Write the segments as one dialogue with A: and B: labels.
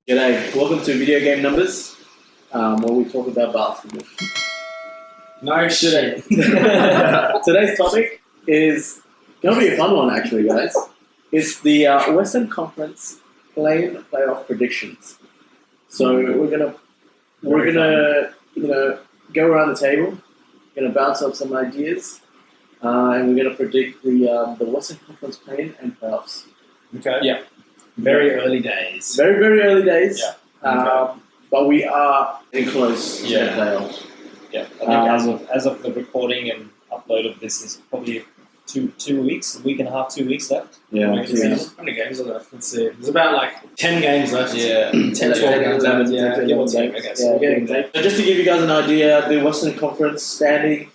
A: G'day, welcome to Video Game Numbers, where we talk about basketball.
B: No shit.
A: Today's topic is going to be a fun one, actually, guys. It's the Western Conference play-in playoff predictions. So we're gonna go around the table, gonna bounce off some ideas, and we're gonna predict the Western Conference play-in and playoffs.
B: Okay. Yeah. Very early days.
A: Very, very early days.
B: Yeah.
A: But we are getting close to the playoffs.
C: Yeah, I think as of the recording and upload of this is probably two weeks, a week and a half, 2 weeks left.
A: Yeah.
B: How many games are left? Let's see. There's about like 10 games left.
C: Yeah.
B: 10, 12 games left. Yeah, give or take. Okay, so we're getting there.
A: So just to give you guys an idea, the Western Conference standing,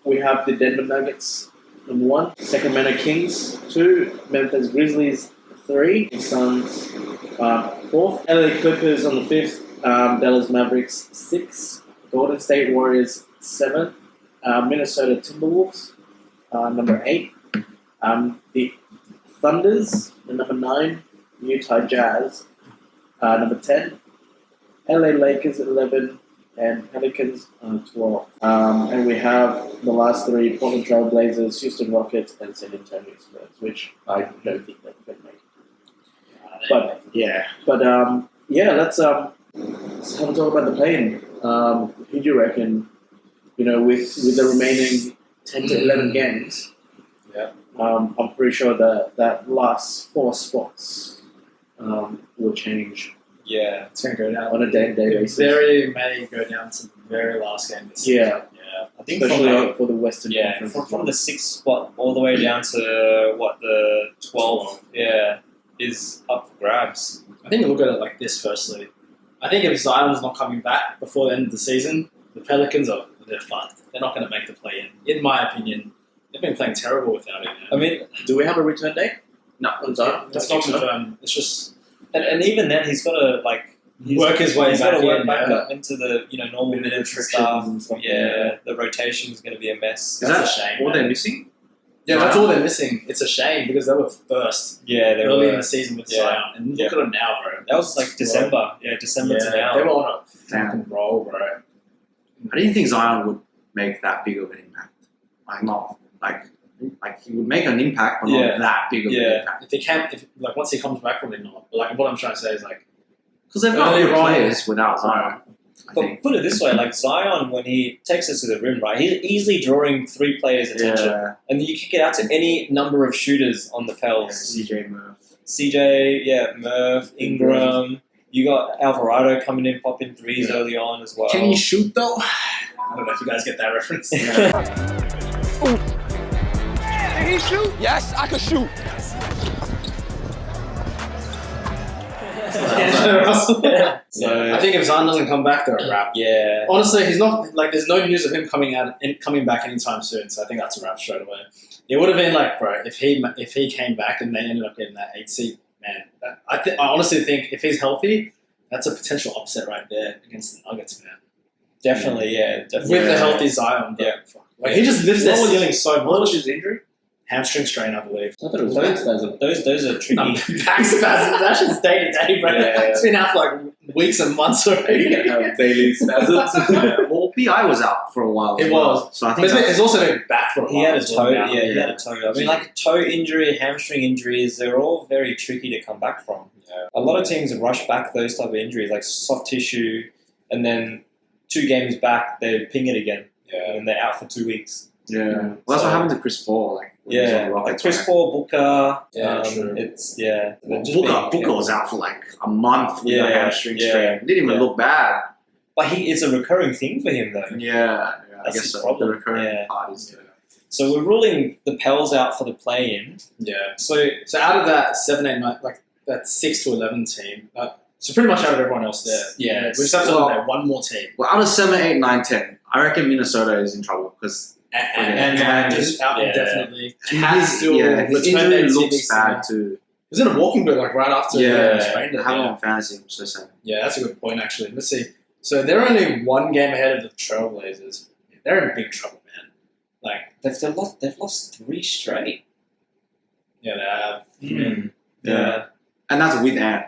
A: we have the Denver Nuggets, number 1, Sacramento Kings, 2, Memphis Grizzlies, 3, Suns, 4th, LA Clippers on the 5th, Dallas Mavericks, 6th, Golden State Warriors, 7th, Minnesota Timberwolves, number 8, the Thunders, number 9, Utah Jazz, number 10, LA Lakers, 11, and Pelicans, 12. And we have the last 3, Portland Trail Blazers, Houston Rockets, and San Antonio Spurs, which I don't think they can make. But let's have a talk about the play-in. Who do you reckon? With the remaining 10 to 11 games.
B: Yeah.
A: I'm pretty sure that last 4 spots will change.
C: Yeah.
B: It's going to go down
A: on a day-to-day basis.
B: Very may go down to the very last game this season.
A: Yeah.
C: I think
A: especially for the Western
C: Conference.
A: Conference.
C: From the 6th spot all the way down to the 12th. Yeah, is up for grabs.
B: I think you look at it like this. Firstly, I think if Zion's not coming back before the end of the season, the Pelicans they're fucked. They're not going to make the play-in. In my opinion, they've been playing terrible without it. Man.
C: I mean,
A: do we have a return date?
B: No,
A: on Zion.
B: That's not confirmed. It's just
C: and even then he's got to
B: work his way back in,
C: up into the normal minutes and stuff. Yeah, the rotation is going to be a mess.
B: That's a shame.
D: All they're missing?
B: Yeah, that's all they're missing. It's a shame because they were first.
C: Yeah, they
B: early
C: were
B: in the season with Zion, and look at them now, bro.
C: That was like December. December to now.
B: They were on a fucking roll, bro.
D: I didn't think Zion would make that big of an impact. He would make an impact, but not that big of an impact.
B: If he can, once he comes back, probably not. But what I'm trying to say is
D: because they've got good players without Zion.
C: But put it this way, Zion, when he takes us to the rim, right, he's easily drawing 3 players' attention.
D: Yeah.
C: And you kick it out to any number of shooters on the Pels.
D: CJ Murph.
C: Murph, Ingram. You got Alvarado coming in, popping 3s early on as well.
B: Can he shoot, though? I don't know if you guys get that reference.
E: Can he shoot? Yes, I can shoot.
C: So
B: I think if Zion doesn't come back, they're a wrap.
C: Yeah.
B: Honestly, he's not there's no news of him coming back anytime soon. So I think that's a wrap straight away. It would have been bro, if he came back and they ended up getting that 8 seed, man. I honestly think if he's healthy, that's a potential upset right there against the Nuggets, man.
C: Definitely.
B: With the healthy Zion,
C: yeah.
B: He just lifts
C: What was doing so much.
A: What was his injury?
B: Hamstring strain, I believe.
A: I thought it was back spasm.
C: Those are tricky.
B: Back spasms. That shit's day to day, bro.
C: Yeah.
B: It's been out for weeks and months already.
A: You can have daily spasms.
D: Well, PI was out for a while.
B: It was.
D: So I think
B: it's also been back for a while.
C: He had a
B: as
C: toe.
B: well now.
C: Yeah, he had a toe. I mean, a toe injury, hamstring injuries, they're all very tricky to come back from.
B: Yeah.
C: A lot of teams rush back those type of injuries, like soft tissue, and then 2 games back, they ping it again.
B: Yeah.
C: And they're out for 2 weeks.
D: Yeah. Well, that's what happened to Chris Paul. When he was on the Rockets,
C: Chris
D: right?
C: Paul, Booker.
B: Yeah, true.
C: It's,
D: Booker was out for a month with a hamstring strain. Didn't even look bad.
C: But it's a recurring thing for him, though.
D: Yeah, I
C: That's
D: guess
C: his
D: so.
C: problem.
D: The recurring part is
C: So we're ruling the Pels out for the play-in.
B: Yeah.
C: So
B: out of that 7, 8, 9, that 6 to 11 team, so pretty much out of everyone else there.
C: Yeah.
B: We just have to eliminate one more team.
D: Well, out of 7, 8, 9, 10, I reckon Minnesota is in trouble because
B: And just out indefinitely.
D: his injury looks bad too.
B: He was in a walking boot right after he sprained it.
D: I have him on fantasy. I'm so sad.
B: Yeah, that's a good point actually. Let's see. So they're only 1 game ahead of the Trailblazers. They're in big trouble, man.
C: they've lost 3 straight.
B: Yeah, they have.
D: Yeah. And that's with Ant.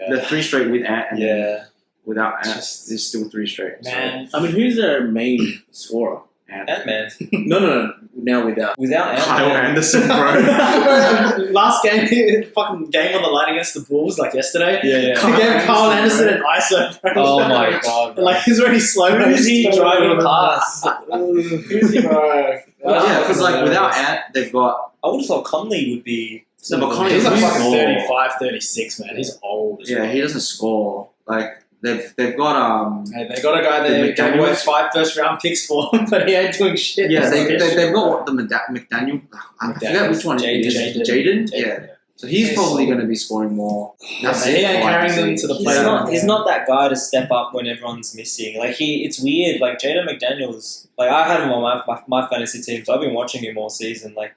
D: The 3 straight with Ant and then
B: Yeah,
D: without Ant,
B: Just-
D: there's still 3 straight.
B: man.
A: I mean, who's their main scorer?
D: Ant.
C: Ant-Man.
A: No. Now without.
C: Without
D: Kyle
C: Ant-Man.
D: Anderson, bro.
B: Last game, fucking game on the line against the Bulls, like yesterday.
C: Yeah.
B: They gave Carl Anderson an ISO. Bro.
C: Oh my god.
B: Like he's already slow.
C: Who is he driving past?
B: Who's he, bro?
D: Yeah, because like without Ant, they've got.
C: I would have thought Conley would be.
D: No, but Conley
B: He's like
D: He's
B: fucking
D: old.
B: 35, 36, man. He's old as
D: Yeah,
B: well.
D: he doesn't score. Like they've got
B: Hey, they got a guy
D: The
B: there gave
D: McDaniels.
B: away 5 first-round picks for him, but he ain't doing shit.
D: Yeah,
B: He's like,
D: they've got what the McDaniel. I forget which one it is.
B: Jaden.
D: Yeah. So he's
B: He's
D: probably
B: solid.
D: going to be scoring more.
B: Yeah, but he ain't carrying them to the
C: He's
B: playoffs.
C: not. He's not that guy to step up when everyone's missing. Like it's weird. Like Jaden McDaniels. Like I had him on my fantasy team, so I've been watching him all season. Like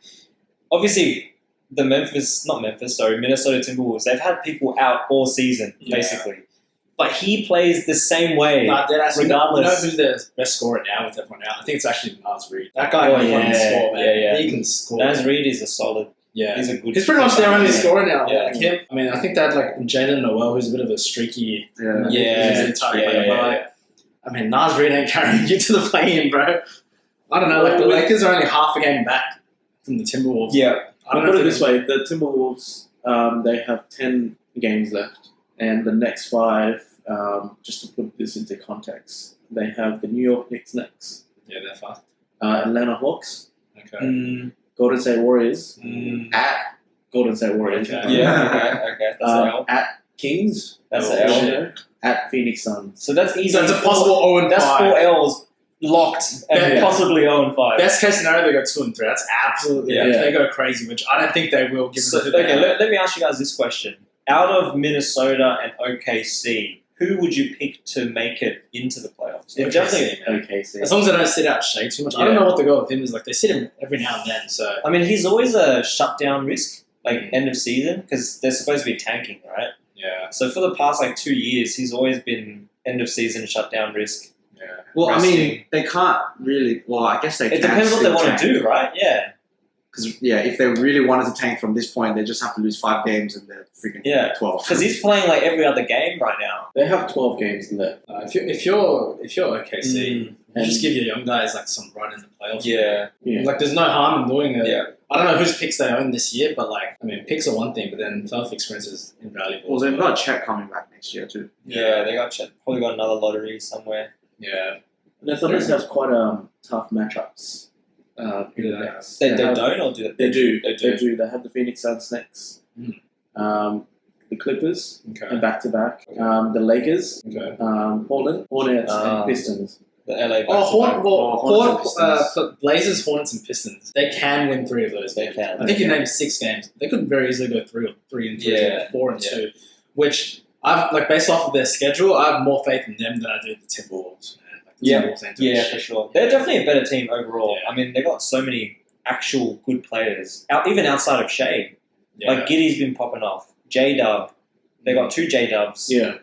C: obviously the Minnesota Timberwolves. They've had people out all season basically, but he plays the same way.
B: Nah, deadass.
C: Regardless.
B: You know who's the best scorer now with everyone out? I think it's actually Naz Reid. That guy
C: Oh,
B: can
C: yeah,
B: fucking score, man.
C: yeah.
B: He can score.
C: Naz Reid is a solid.
B: Yeah.
C: He's a good.
B: He's pretty much their only scorer now.
C: Yeah.
B: Like him. I mean, I think they had like Jaden Noel, who's a bit of a streaky.
D: Yeah.
C: Yeah,
B: he's a type
C: yeah,
B: player,
C: yeah,
B: but like, I mean, Naz Reid ain't carrying you to the play-in, bro. I don't know. Like the Lakers are only half a game back from the Timberwolves.
C: Yeah.
B: I don't
A: Put
B: know
A: it
B: if
A: this way: the Timberwolves, they have 10 games left, and the next 5. Just to put this into context, they have the New York Knicks next,
B: Yeah, they're fast.
A: Atlanta Hawks,
B: Okay.
A: Golden State Warriors,
C: Mm.
A: at Golden State Warriors,
B: Okay.
C: Yeah. Okay. That's an L.
A: at Kings,
C: That's
B: Oh,
C: an L.
B: shit.
A: at Phoenix Suns.
C: So that's easy.
B: So it's a possible 0-5.
C: That's 4 L's locked and
B: Yeah.
C: possibly 0-5.
B: Best case scenario, they go 2-3. That's absolutely
C: Yeah.
B: if they go crazy, which I don't think they will. Given
C: So,
B: who they
C: okay,
B: are.
C: let me ask you guys this question. Out of Minnesota and OKC, who would you pick to make it into the playoffs?
B: OKC,
C: Definitely.
B: man.
A: Okay, so
B: As long as they don't sit out Shea too much. I don't know what the goal with him is. Like they sit him every now and then. So
C: I mean, he's always a shutdown risk, like end of season, because they're supposed to be tanking, right?
B: yeah,
C: So for the past 2 years, he's always been end of season shutdown risk.
B: yeah.
D: Well, I mean,
C: Resting.
D: they can't really. Well, I guess they
C: It
D: can.
C: depends what they want to do, right? Yeah.
D: Because if they really wanted to tank from this point, they just have to lose 5 games and they're freaking
C: Yeah.
D: 12.
C: Because he's playing like every other game right now.
A: they have 12 games left.
B: If you're OKC,
A: And
B: just give your young guys like some run in the playoffs.
C: Yeah.
A: yeah.
B: Like there's no harm in doing it.
C: Yeah.
B: I don't know whose picks they own this year, but like I mean, picks are one thing, but then playoff experience is invaluable.
D: Well, they've got Chet coming back next year too.
C: Yeah, they probably got another lottery somewhere.
B: Yeah.
A: And the Thunder have quite tough matchups. In the
B: Yeah.
A: next.
C: They
A: have-
C: don't, or do they?
A: They do.
C: They do.
A: They have the Phoenix Suns next.
B: Mm.
A: The Clippers
B: Okay.
A: and back to back. The Lakers,
B: Okay.
A: Portland, Hornets,
C: Ah.
A: and Pistons.
C: The LA.
B: Oh,
D: Hornets and Pistons.
B: Blazers, Hornets, and Pistons. They can win 3 of those.
C: They
B: games.
C: can.
B: I think you named 6 games. They could very easily go 3 and 3,
C: Yeah.
B: 4 and
C: Yeah.
B: 2. Which I've like based off of their schedule, I have more faith in them than I do the Timberwolves. Man. Like, the
C: Yeah.
B: Timberwolves ain't doing
C: Yeah,
B: shit.
C: for sure. They're definitely a better team overall.
B: Yeah.
C: I mean, they got so many actual good players, even outside of Shea.
B: Yeah.
C: Like Giddy's been popping off. J-Dub. They got 2 J-Dubs.
A: Yeah.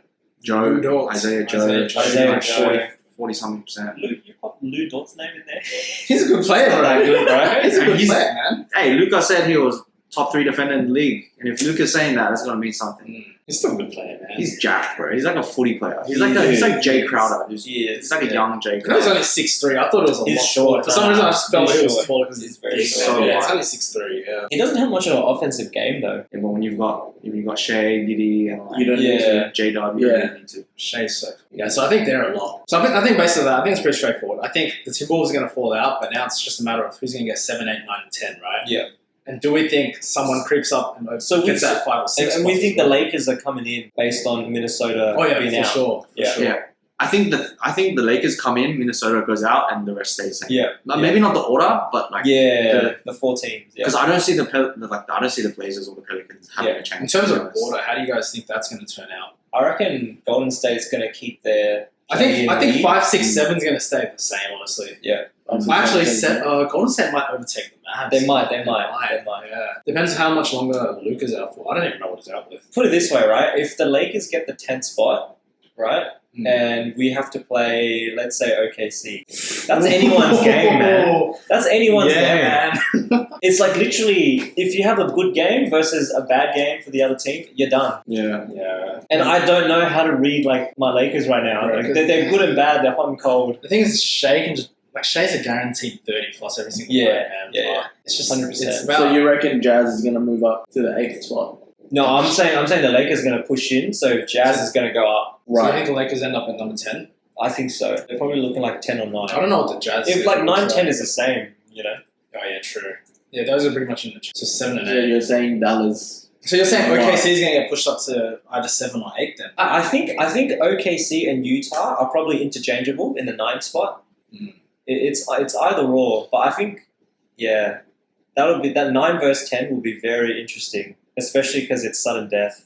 D: Joe,
B: Lou Dort.
D: Isaiah Joe,
B: Isaiah
D: like
C: Joe.
D: 40 something percent.
C: You put Lou Dort's name in there?
B: He's a good player,
C: Not
B: bro.
C: that good, bro.
B: He's a
D: And
B: good
D: he's-
B: player, man.
D: Hey, Luka said he was top 3 defender in the league, and if Luka's saying that, that's gonna mean something.
B: He's still a good player, man.
D: He's jacked, bro. He's like a footy player. He's
A: He
D: like
A: is.
D: Jay Crowder. He's
C: He
D: like a young Jay
B: I know he's
D: Crowder.
B: only 6'3". I thought it was a
C: He's
B: lot
C: short.
B: shorter. For some reason, I just felt
C: He's
B: he was
C: short.
B: smaller because
C: He's
B: he's
C: very
B: big.
C: short.
B: Yeah,
D: Yeah.
B: it's only 6'3". Yeah.
C: He doesn't have much of an offensive game, though.
D: Yeah, but when you've got Shea, Giddy, and like
A: You don't need to.
D: J Dub, you
A: Yeah.
D: don't need to.
B: Shay's so yeah. So I think they're a lot. So I think basically that I think it's pretty straightforward. I think the Timberwolves are going to fall out, but now it's just a matter of who's going to get 7, 8, 9, and 10, right?
C: Yeah.
B: And do we think someone creeps up and
C: So we-
B: gets that 5 or 6?
C: And we
B: spots
C: think
B: as
C: the
B: well?
C: Lakers are coming in based on Minnesota
B: Oh yeah,
C: being
B: for
C: out.
B: sure. For
C: Yeah.
B: sure.
D: Yeah. I think the Lakers come in, Minnesota goes out, and the rest stays the same.
C: Yeah.
D: Like, maybe not the order, but like
C: Yeah, the 4 teams. Yeah.
D: because I don't see I don't see the Blazers or the Pelicans having
C: Yeah.
D: a chance.
B: In terms
D: to be
B: of
D: honest.
B: order, how do you guys think that's going to turn out?
C: I reckon Golden State's going to keep their.
B: I think
C: lead.
B: 5, 6, 7 is going to stay the same. Honestly, actually, Golden State might overtake the Mavs.
C: They might.
B: Yeah, depends how much longer Luka's out for. I don't even know what he's out with.
C: Put it this way, right? If the Lakers get the 10th spot, right,
B: Mm.
C: and we have to play, let's say OKC, That's anyone's game, man. That's anyone's game.
B: yeah, man.
C: It's like literally, if you have a good game versus a bad game for the other team, you're done.
D: Yeah.
B: Yeah.
C: And I don't know how to read like my Lakers right now.
B: Right,
C: Like, they're good and bad. They're hot and cold.
B: The thing is, Shea can just Shea's a guaranteed 30 plus every single
C: Yeah,
B: night, man.
C: yeah.
B: Like, it's just
C: 100%.
B: It's about,
A: So you reckon Jazz is going to move up to the 8th spot?
C: No, I'm saying the Lakers are going to push in, so Jazz is going to go up.
B: So I think the Lakers end up at number 10.
C: I think so. They're probably looking like 10 or 9.
B: I don't know what the Jazz.
C: If like 9, 10
B: so.
C: is the same, you know.
B: Oh yeah, true. Yeah, those are pretty much in the so 7 and
A: So
B: 8.
A: you're saying Dallas.
B: So you're saying
A: Right.
B: OKC is going to get pushed up to either 7 or 8 then?
C: I think OKC and Utah are probably interchangeable in the 9th spot.
B: Mm.
C: It's either or, but I think that 9 versus 10 will be very interesting, especially because it's sudden death.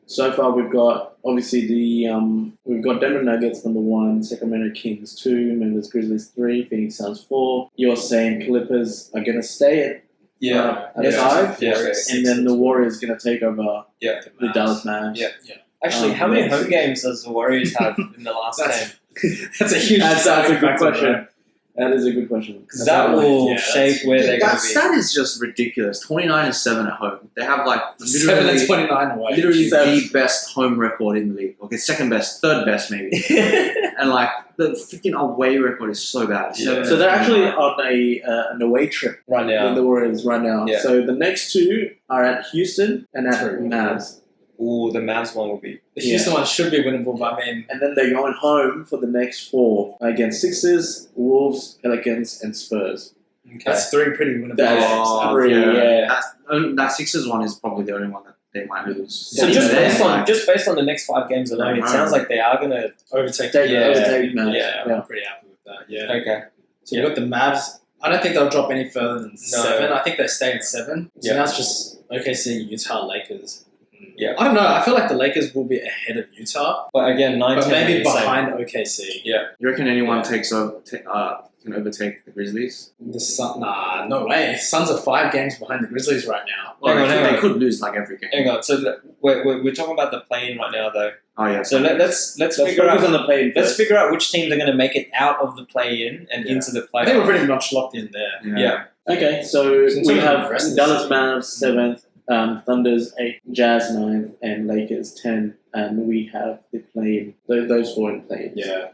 A: So far we've got obviously we've got Denver Nuggets number 1, Sacramento Kings 2, Memphis Grizzlies 3, Phoenix Suns 4. You're saying Clippers are going to stay at
C: Yeah.
A: 5,
C: Yeah.
A: and then the Warriors going to take over
C: Yeah.
A: the Dallas Mavs.
C: Yeah. Actually, how many
A: yeah.
C: home games does the Warriors have in the last
B: That's-
C: 10?
B: That's a huge.
A: That's a
B: deciding
A: good
B: factor,
A: question.
B: right?
A: That is a good question.
C: Because that will
B: Yeah,
C: shape where they're going
D: That
C: to be.
D: stat is just ridiculous. 29-7 at home. They have like
B: 7 and
D: literally,
B: 29 away.
D: literally
A: Seven.
D: the best home record in the league. Okay, second best, third best maybe. And like the freaking away record is so bad.
C: Yeah.
A: So they're actually on an away trip
C: right
A: with
C: now.
A: the Warriors right now.
C: Yeah.
A: So the next 2 are at Houston and at
B: True.
A: Mavs.
C: Ooh, the Mavs one will be.
B: The Houston one should be winnable, but I mean,
A: And then they're going home for the next 4 against Sixers, Wolves, Pelicans, and Spurs.
C: Okay.
B: that's 3 pretty winnable.
A: That is
B: games.
A: three, yeah.
D: That Sixers one is probably the only one that they might lose.
C: So
A: Yeah,
C: just based on the next 5 games alone, it
D: Right.
C: sounds like they are going to.
B: Overtake.
A: Take
C: Yeah.
A: overtake Mavs.
C: Yeah.
B: I'm pretty happy with that. Yeah.
C: Okay.
B: So you got the Mavs. I don't think they'll drop any further than 7. I think they stay at 7. So
C: Yeah.
B: now it's just OKC, Utah, Lakers.
C: Yeah.
B: I don't know. I feel like the Lakers will be ahead of Utah,
C: But again, 9,
B: but
C: 10
B: maybe
C: is the same.
B: behind OKC.
D: You reckon anyone
C: Yeah.
D: takes over? Can overtake the Grizzlies?
B: The Sun, nah, no way. Suns are 5 games behind the Grizzlies right now.
D: Well,
C: Hang on, hang
D: they
C: on.
D: could lose like every game.
C: Hang on. So we're talking about the play-in right now, though.
D: Oh yeah.
C: So let's
A: Let's
C: figure
A: focus
C: out.
A: on the play.
C: Let's figure out which teams are going to make it out of the play-in and
B: Yeah.
C: into the
B: I think we're
C: playoff.
B: pretty much locked in there.
C: Yeah.
A: Okay, so
B: Since
A: we
B: we're
A: have
B: the rest of the
A: Dallas
B: season.
A: Mavs 7th, Thunder's 8th, Jazz 9th, and Lakers 10th, and we have the play-in. Those 4 in play-in.
B: Yeah.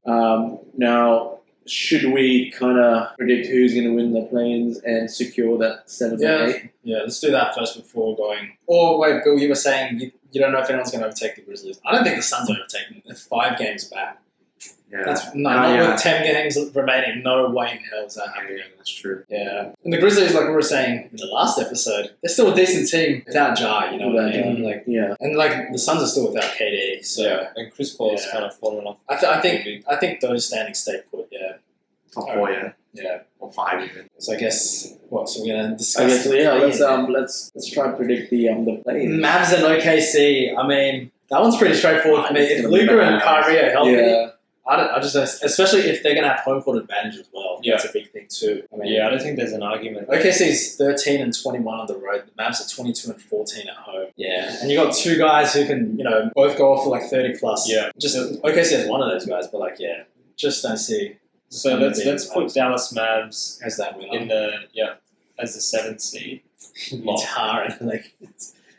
A: Now, should we kind of predict who's going to win the play-ins and secure that 7th and 8th?
B: Yeah, let's do that first before going. Or wait, Bill, you were saying you don't know if anyone's going to overtake the Grizzlies. I don't think the Suns are overtaking them. They're 5 games back.
D: Yeah.
B: That's not
D: yeah.
B: with 10 games remaining. No way in hell is that
D: Yeah,
B: happening.
D: that's true.
B: Yeah. And the Grizzlies, like we were saying in the last episode, they're still a decent team without Jar, you know what I
A: Without
B: mean?
A: Jar.
B: Like,
A: Yeah.
B: and like the Suns are still without KD. So
C: And Chris Paul's
B: Yeah.
C: kind of fallen off.
B: I think those standings stay put, yeah.
D: Top 4, yeah,
B: Yeah.
D: or 5 even.
B: So I guess what? So we're gonna discuss.
A: Okay, so
B: the
A: yeah,
B: play-in.
A: let's try and predict the play-in.
B: Mavs and OKC. I mean, that one's pretty straightforward for me.
A: It's
B: If
A: gonna be
B: Luka and
A: Mavs.
B: Kyrie are healthy,
A: Yeah.
B: I just especially if they're gonna have home court advantage as well.
C: Yeah.
B: That's a big thing too. I mean,
C: Yeah, I don't think there's an argument.
B: OKC's 13 and 21 on the road. The Mavs are 22 and 14 at home. Yeah, and you got 2 guys who can, both go off for like 30 plus.
C: Yeah.
B: just OKC has one of those guys, but like, yeah, just don't see.
C: So let's put Dallas Mavs
B: As that winner.
C: in the as the 7th seed.
B: Guitar and like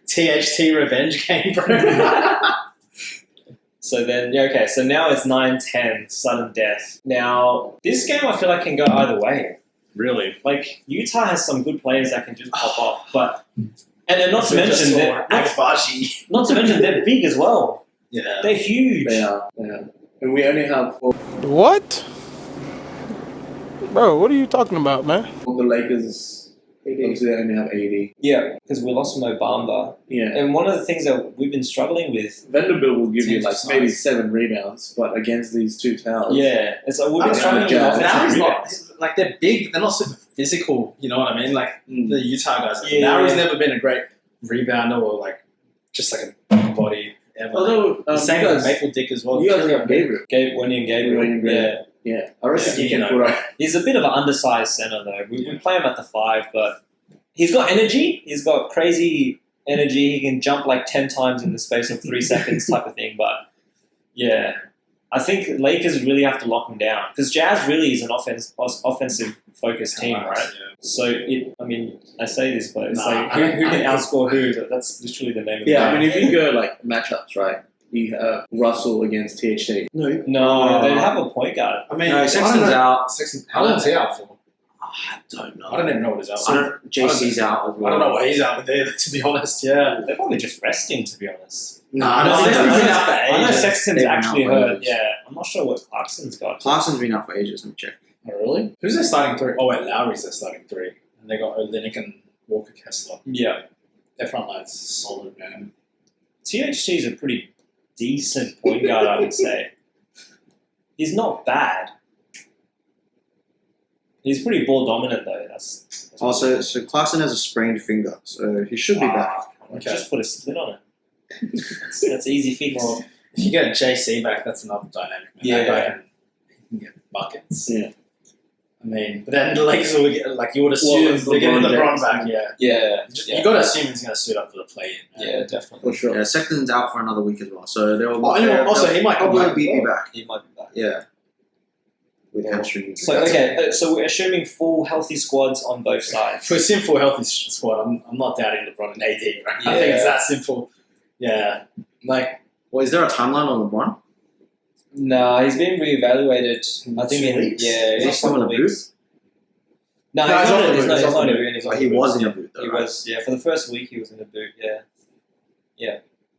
B: THT revenge game, bro.
C: So then, okay, so now it's 9-10, sudden death. Now, this game I feel like can go either way.
B: Really?
C: Like, Utah has some good players that can just pop off, but... And not to
B: Just
C: mention,
B: saw
C: they're,
B: Agbaji.
C: not to mention, they're big as well.
B: Yeah.
C: They're huge.
A: They are. And we only have
E: What? Bro, what are you talking about, man?
A: all the Lakers. Obviously, they only have 80.
C: Yeah, because we lost Mo Bamba.
A: Yeah.
C: And one of the things that we've been struggling with...
A: Vanderbilt will give you
B: Teams
A: like
B: are
A: maybe
B: size.
A: 7 rebounds, but against these 2 towers.
C: Yeah, it's like we've been
B: I
C: struggling
B: don't
C: with
A: know,
B: know,
C: offensive
B: Lowry's
C: rebounds.
B: not, like they're big, but they're not super physical. You know what I mean? Like
A: Mm.
B: the Utah guys. Like,
C: Yeah.
B: Lowry's never been a great rebounder or like just like a big body ever.
A: Although,
B: the same
A: you
B: with
A: guys,
B: Maple Dick as well.
A: you guys have Gabriel.
C: Wendy and Gabriel.
A: Wendy and Gabriel.
C: Yeah.
A: Yeah. I reckon he can
B: Yeah.
A: put up.
C: He's a bit of an undersized center, though. We play him at the 5, but he's got energy. He's got crazy energy. He can jump like 10 times in the space of 3 seconds type of thing. But, yeah. I think Lakers really have to lock him down because Jazz really is an offensive focused team, right?
B: Yeah.
C: So I say this, but it's
B: Nah,
C: like
B: I don't-
C: who can outscore who? That's literally the name of the
F: Yeah, I
C: game.
F: mean, if you go like matchups, right? You have Russell against THC.
C: No, they have a point guard.
B: I mean,
D: No,
B: I don't
D: Sexton's
B: know.
D: out.
B: Sexton, how long's he out for?
D: I don't know.
B: I don't even know what he's out
D: I
B: for.
D: don't, JC's out as well.
B: I don't know why he's out with there, to be honest. Yeah.
C: They're probably just resting, to be honest.
B: No,
C: I know
B: Sexton's
C: Sexton's
B: been out for
C: I know
B: ages.
C: Sexton's
D: They've been
C: actually
D: out for
C: hurt.
D: ages.
C: Yeah, I'm not sure what Clarkson's got.
D: Clarkson's been out for ages. Let me check.
B: Oh, really? Who's their starting three? Oh, wait, Lowry's their starting three. And they got Olynyk and Walker Kessler.
C: Yeah,
B: Their front line's solid, man.
C: THT is a pretty decent point guard, I would say. He's not bad. He's pretty ball dominant though. That's
D: Also, so Clarkson has a sprained finger, so he should be back.
B: Okay.
C: Just put a split on it. That's easy fix.
B: Well, if you get JC back, that's another dynamic. Man.
C: Yeah.
B: That guy can get buckets.
F: Yeah.
B: I mean, but then the Lakers will get, like, you would assume
F: Well,
B: they're getting
F: LeBron
B: LeBron back, yeah.
C: Yeah,
B: You got to assume he's going to suit up for the play-in. Man.
C: yeah, definitely.
F: For sure.
D: Yeah, Sexton's out for another week as well, so they'll.
B: Oh, and also, he might come
D: probably
B: back.
D: be back.
C: He might be back.
D: Yeah. With hamstring.
C: So okay, so we're assuming full healthy squads on both sides.
B: For a simple, healthy squad, I'm not doubting LeBron and AD. Right? I think
C: Yeah.
B: it's that simple. Yeah. Like,
D: Well, is there a timeline on LeBron?
C: Nah, he's been reevaluated. I think
B: 2
C: in
B: weeks?
C: yeah,
D: Is he
C: in a
D: still
C: couple
D: in
C: of
D: the
C: weeks. No,
B: No,
C: he's
B: he's off
C: not.
B: the
C: He's
B: boot,
C: not.
B: he's
C: He's
B: off
C: not
B: the
C: in
B: boot.
C: a boot. He's off
D: But
C: the
D: he
C: boot.
D: was in a boot, though.
C: He
D: right?
C: was, yeah. For the first week, he was in a boot, yeah.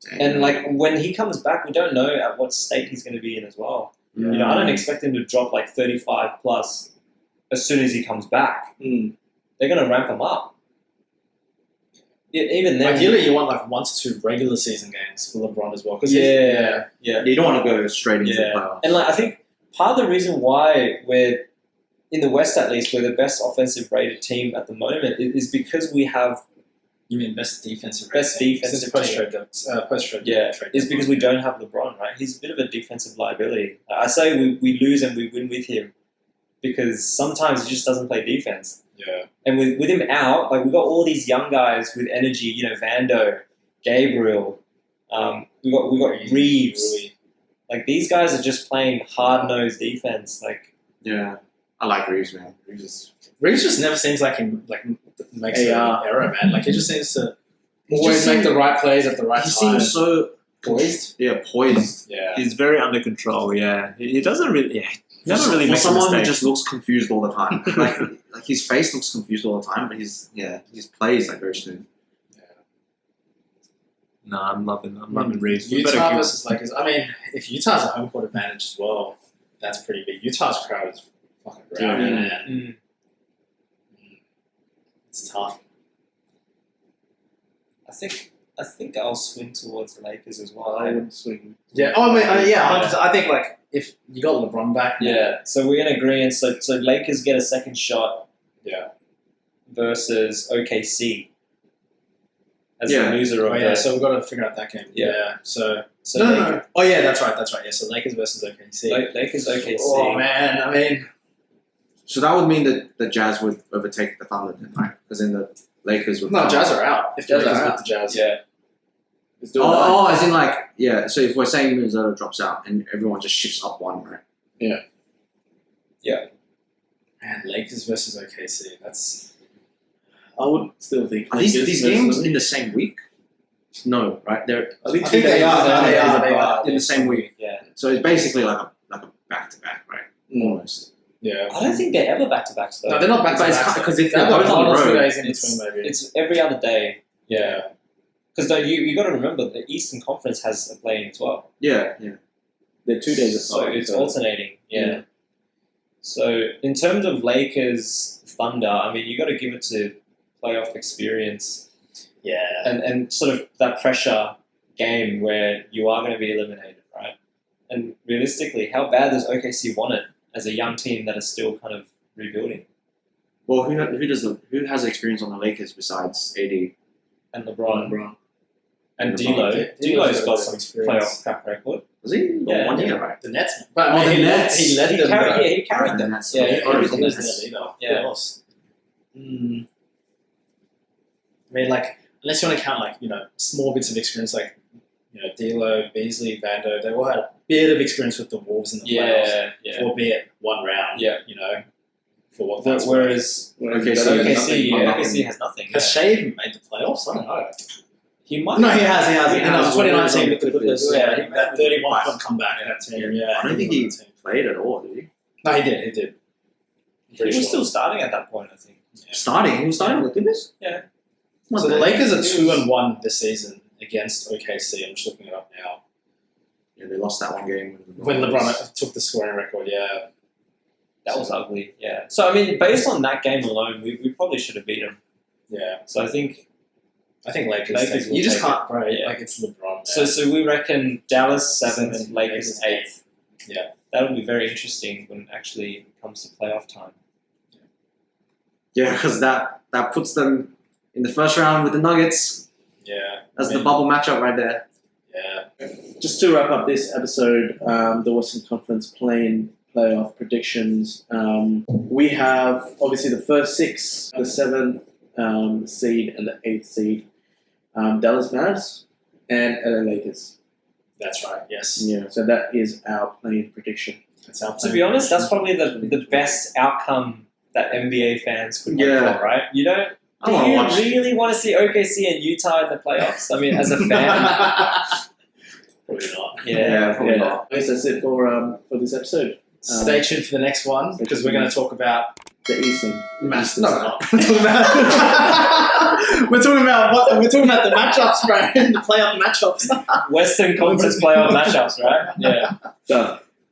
D: Damn.
C: And like when he comes back, we don't know at what state he's going to be in as well. You know, I don't expect him to drop like 35 plus as soon as he comes back.
F: Mm.
C: They're going to ramp him up. Yeah, even then,
B: ideally, you want like 1 to 2 regular season games for LeBron as well. Cause
C: yeah.
D: You don't want to go straight into the
C: Yeah.
D: playoffs.
C: And like I think part of the reason why we're in the West, at least, we're the best offensive rated team at the moment is because we have
B: You mean best defensive
C: Best
B: rating
C: defensive
B: since post-trade
C: yeah.
B: trade.
C: Is because we don't have LeBron, right? He's a bit of a defensive liability. I say we lose and we win with him because sometimes he just doesn't play defense.
B: Yeah.
C: And with him out, like we got all these young guys with energy. You know, Vando, Gabriel. We got Reeves.
B: Rui.
C: Like these guys are just playing hard nosed defense. Like
D: Yeah. I like Reeves, man.
B: Reeves just never seems like he makes an
F: AR.
B: error, man. Like he just seems to
D: He
B: always
D: just
B: make
D: seems-
B: the right plays at the right
D: He
B: time.
D: seems so
B: Poised.
D: poised.
B: Yeah.
C: he's very under control. Yeah, he doesn't really. Yeah, he doesn't really
D: For
C: make a
D: someone who
C: mistake.
D: just looks confused all the time. like his face looks confused all the time, but his plays like very smooth.
C: No, I'm loving Reeves.
B: Utah versus Lakers. I mean, if Utah's a home court advantage as well, that's pretty big. Utah's crowd is fucking rowdy,
F: Yeah.
B: man.
C: Mm.
B: It's tough.
C: I think I'll swing towards the Lakers as well.
F: I would swing.
B: Yeah. Oh, I mean, yeah. 100%. I think like if you got LeBron back,
C: Yeah, so we're in agreement. So Lakers get a second shot
B: yeah.
C: versus OKC as
D: Yeah.
C: the loser of
B: Oh, yeah.
C: the.
B: So we've got to figure out that game.
C: Yeah.
B: Yeah. So
C: So
B: no. Oh yeah, that's right. Yeah. So Lakers versus OKC.
C: Lakers OKC.
B: Oh man, I mean,
D: So that would mean that the Jazz would overtake the Thunder, then, right? Because then the Lakers would.
B: no, Jazz are out. If
F: Jazz
B: Lakers
F: are
B: beat
F: out.
B: the Jazz,
C: Yeah,
F: It's doing that.
D: Oh, as in like yeah. So if we're saying Minnesota drops out and everyone just shifts up one, right?
B: Man, Lakers versus OKC. That's
F: I would still think.
D: Are these
F: Lakers
D: games
F: versus-
D: in the same week? No, right? They're
F: I think
B: I think they are. They
F: days
B: are.
D: in the same week.
C: yeah.
D: So it's basically like a back to back, right?
F: Mm.
D: Almost.
B: yeah.
C: I don't think they're ever back to backs though.
B: No, they're not back to
D: But it's
B: back.
D: because if
B: they're
D: they're
B: both
D: both on the
B: 1 or 2
D: road,
B: days in
C: it's-
B: between, maybe.
C: It's every other day.
B: Yeah.
C: Because you got to remember the Eastern Conference has a play-in as well.
D: Yeah.
F: They're 2 days
C: So
F: apart.
C: it's alternating. Yeah. So in terms of Lakers Thunder, I mean, you got to give it to playoff experience
B: Yeah.
C: and sort of that pressure game where you are going to be eliminated, right? And realistically, how bad does OKC want it as a young team that is still kind of rebuilding?
D: Well, who has experience on the Lakers besides AD?
C: And LeBron
F: LeBron.
C: and
D: LeBron.
C: D'Lo.
B: D'Lo's
C: D'Lo's got some
B: experience.
C: playoff track record.
D: Was he?
C: Yeah,
D: 1
C: yeah.
D: year, right?
B: The Nets. But
D: Oh,
B: I mean,
D: the
B: he
D: Nets.
B: led them. though.
C: He carried them.
D: That's
C: Yeah,
B: Yeah,
C: he carried
B: he
C: the
B: was
C: Nets.
B: the leader. Of
C: Yeah.
B: course. I mean, like, unless you want to count, like, small bits of experience, like, D'Lo, Beasley, Vando, they all had bit of experience with the Wolves in the playoffs,
C: Yeah.
B: albeit one round.
C: Yeah.
B: You know, for what that's worth.
C: Whereas OKC has nothing.
B: Has Shave made the playoffs? I don't know.
C: He might.
B: No, he has. He has.
D: He
B: In
D: has.
B: 2019 with the Clippers,
C: Yeah.
B: that 31 point comeback. That team, yeah.
D: I don't think he played at all, did he?
B: No, he did. He did.
C: He was still starting at that point, I think.
D: Starting? He was starting with the Clippers?
C: Yeah.
D: Not
B: So the
D: bad.
B: Lakers are 2-1 this season against OKC. I'm just looking it up now.
D: Yeah, they lost that one game
B: When LeBron took the scoring record, yeah.
C: That was ugly, yeah. So, I mean, based on that game alone, we probably should have beat him.
B: Yeah.
C: So, I think
B: Lakers
C: will
B: you just
C: take
B: can't, bro.
C: Yeah.
B: Like, it's LeBron. Man.
C: So we reckon Dallas 7th,
B: Seventh,
C: Lakers 8th.
B: Yeah.
C: That'll be very interesting when it actually comes to playoff time.
D: Yeah, because that puts them in the first round with the Nuggets.
B: Yeah.
D: That's the bubble matchup right there.
B: Yeah.
A: Just to wrap up this episode, the Western Conference play-in playoff predictions. We have obviously the first 6, the 7th seed and the 8th seed. Dallas Mavs and LA Lakers.
B: That's right. Yes.
A: Yeah, so that is our play-in prediction.
B: That's our
C: To be honest, that's probably the best outcome that NBA fans could hope
D: Yeah.
C: for, right? You don't.
D: I
C: Do
D: wanna
C: you
D: watch.
C: really want to see OKC and Utah in the playoffs? I mean, as a fan,
B: Probably not.
C: yeah.
D: Probably not.
A: I guess that's it for this episode.
B: Stay tuned for the next one because we're going to talk about
A: The Eastern.
B: We're talking about the matchups, bro. The playoff matchups.
C: Western Conference playoff matchups, right? Yeah.
A: Done.